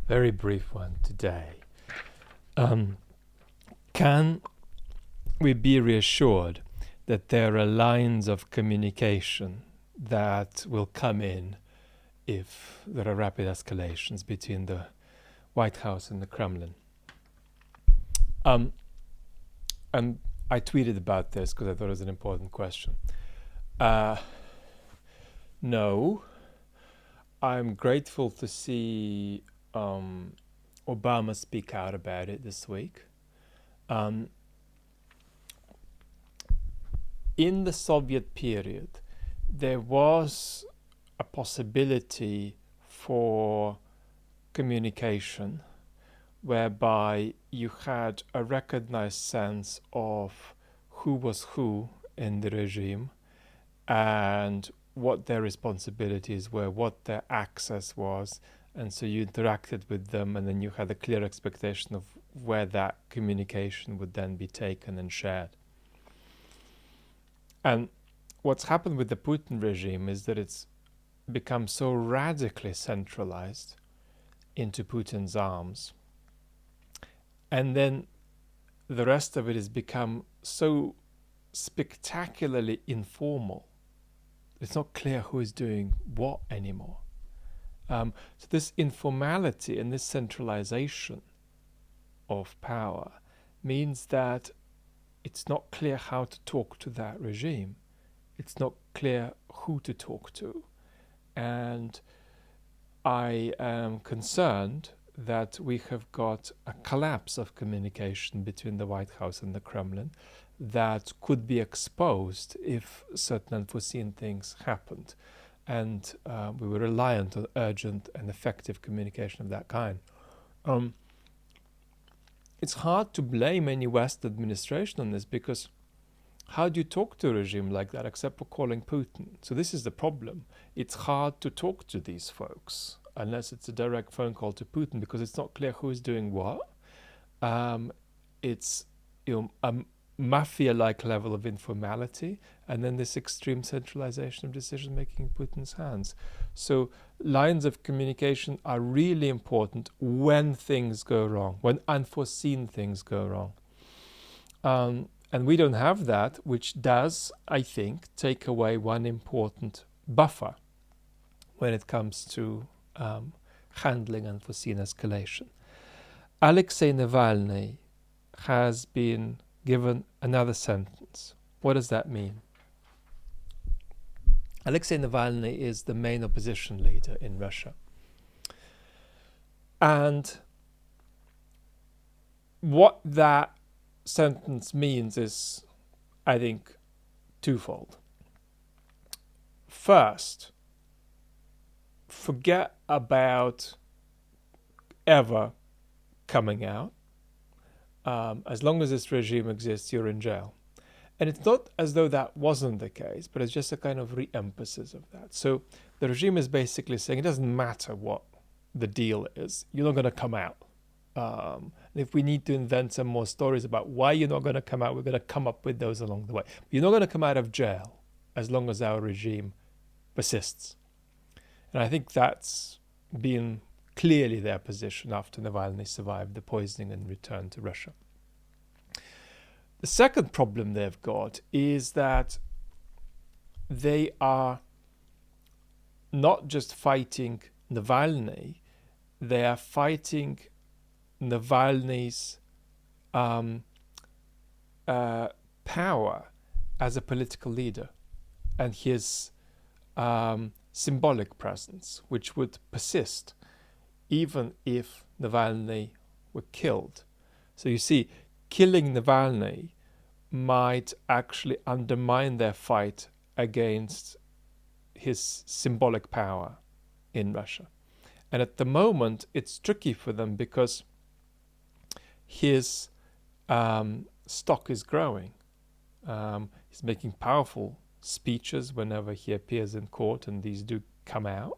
Very brief one today. Can we be reassured that there are lines of communication that will come in if there are rapid escalations between the White House and the Kremlin? And I tweeted about this because I thought it was an important question. No. I'm grateful to see Obama speak out about it this week. In the Soviet period, there was a possibility for communication whereby you had a recognized sense of who was who in the regime and what their responsibilities were, what their access was, and so you interacted with them, and then you had a clear expectation of where that communication would then be taken and shared. And what's happened with the Putin regime is that it's become so radically centralized into Putin's arms, and then the rest of it has become so spectacularly informal. It's not clear who is doing what anymore. So this informality and this centralization of power means that it's not clear how to talk to that regime. It's not clear who to talk to. And I am concerned that we have got a collapse of communication between the White House and the Kremlin that could be exposed if certain unforeseen things happened. And we were reliant on urgent and effective communication of that kind. It's hard to blame any West administration on this, because how do you talk to a regime like that except for calling Putin? So this is the problem. It's hard to talk to these folks unless it's a direct phone call to Putin, because it's not clear who is doing what. It's a mafia-like level of informality, and then this extreme centralization of decision-making in Putin's hands. So lines of communication are really important when things go wrong, when unforeseen things go wrong. And we don't have that, which does, I think, take away one important buffer when it comes to handling unforeseen escalation. Alexei Navalny has been given another sentence. What does that mean? Alexei Navalny is the main opposition leader in Russia. And what that sentence means is, I think, twofold. First, forget about ever coming out. As long as this regime exists, you're in jail. And it's not as though that wasn't the case, but it's just a kind of re-emphasis of that. So the regime is basically saying it doesn't matter what the deal is, you're not going to come out. And if we need to invent some more stories about why you're not going to come out, we're going to come up with those along the way. You're not going to come out of jail as long as our regime persists. And I think that's been clearly their position after Navalny survived the poisoning and returned to Russia. The second problem they've got is that they are not just fighting Navalny, they are fighting Navalny's power as a political leader and his symbolic presence, which would persist even if Navalny were killed. So you see, killing Navalny might actually undermine their fight against his symbolic power in Russia. And at the moment, it's tricky for them because his stock is growing. He's making powerful speeches whenever he appears in court, and these do come out.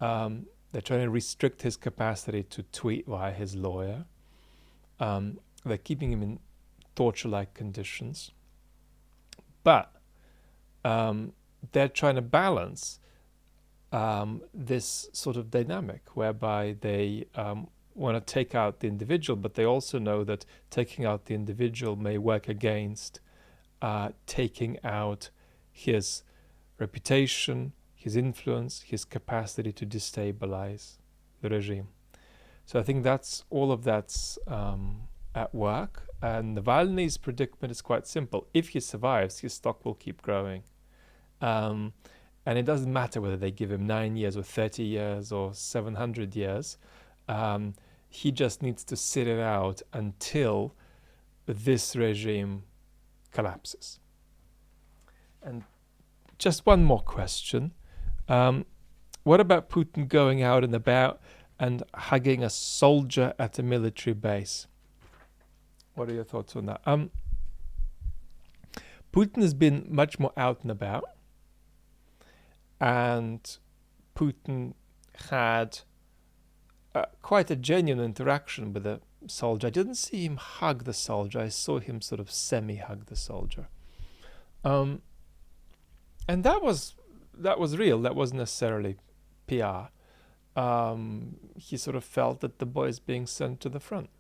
They're trying to restrict his capacity to tweet via his lawyer. They're keeping him in torture-like conditions. But they're trying to balance this sort of dynamic whereby they want to take out the individual, but they also know that taking out the individual may work against taking out his reputation, his influence, his capacity to destabilize the regime. So I think that's all of that's at work. And Navalny's predicament is quite simple. If he survives, his stock will keep growing. And it doesn't matter whether they give him 9 years or 30 years or 700 years. He just needs to sit it out until this regime collapses. And just one more question. What about Putin going out and about and hugging a soldier at a military base? What are your thoughts on that? Putin has been much more out and about. And Putin had quite a genuine interaction with the soldier. I didn't see him hug the soldier. I saw him sort of semi-hug the soldier. And that was real. That wasn't necessarily PR. He sort of felt that the boy is being sent to the front.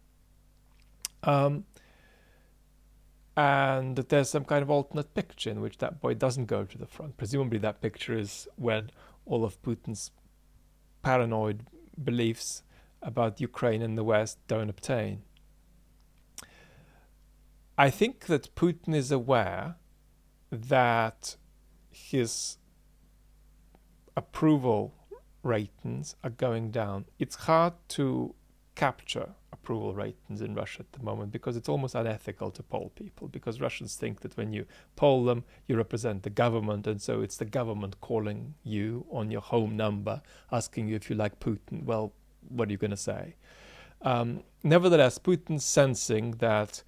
And that there's some kind of alternate picture in which that boy doesn't go to the front. Presumably that picture is when all of Putin's paranoid beliefs about Ukraine and the West don't obtain. I think that Putin is aware that his approval ratings are going down. It's hard to capture approval ratings in Russia at the moment because it's almost unethical to poll people, because Russians think that when you poll them, you represent the government, and so it's the government calling you on your home number, asking you if you like Putin. Well, what are you going to say? Nevertheless, Putin's sensing that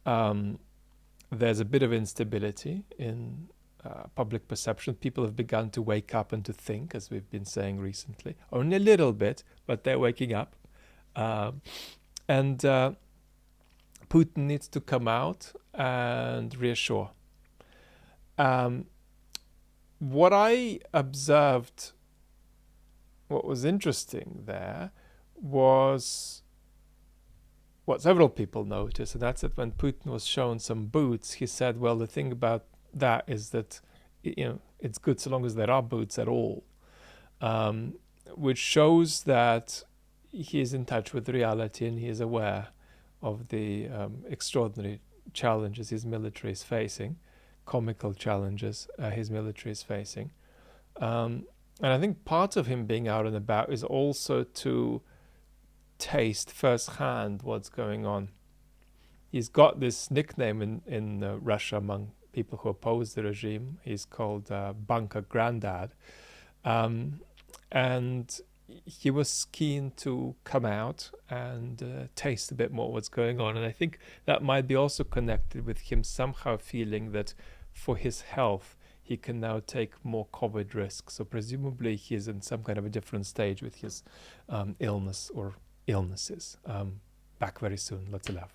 there's a bit of instability in public perception. People have begun to wake up and to think, as we've been saying recently. Only a little bit, but they're waking up. And Putin needs to come out and reassure. What I observed, what was interesting there, was what several people noticed, and that's that when Putin was shown some boots, he said, well, the thing about that is that, it's good so long as there are boots at all, which shows that he is in touch with reality and he is aware of the extraordinary challenges his military is facing, comical challenges his military is facing. And I think part of him being out and about is also to taste firsthand what's going on. He's got this nickname in Russia among people who oppose the regime. He's called Bunker Grandad. And he was keen to come out and taste a bit more what's going on. And I think that might be also connected with him somehow feeling that for his health, he can now take more COVID risks. So presumably he's in some kind of a different stage with his illness or illnesses. Back very soon. Lots of love.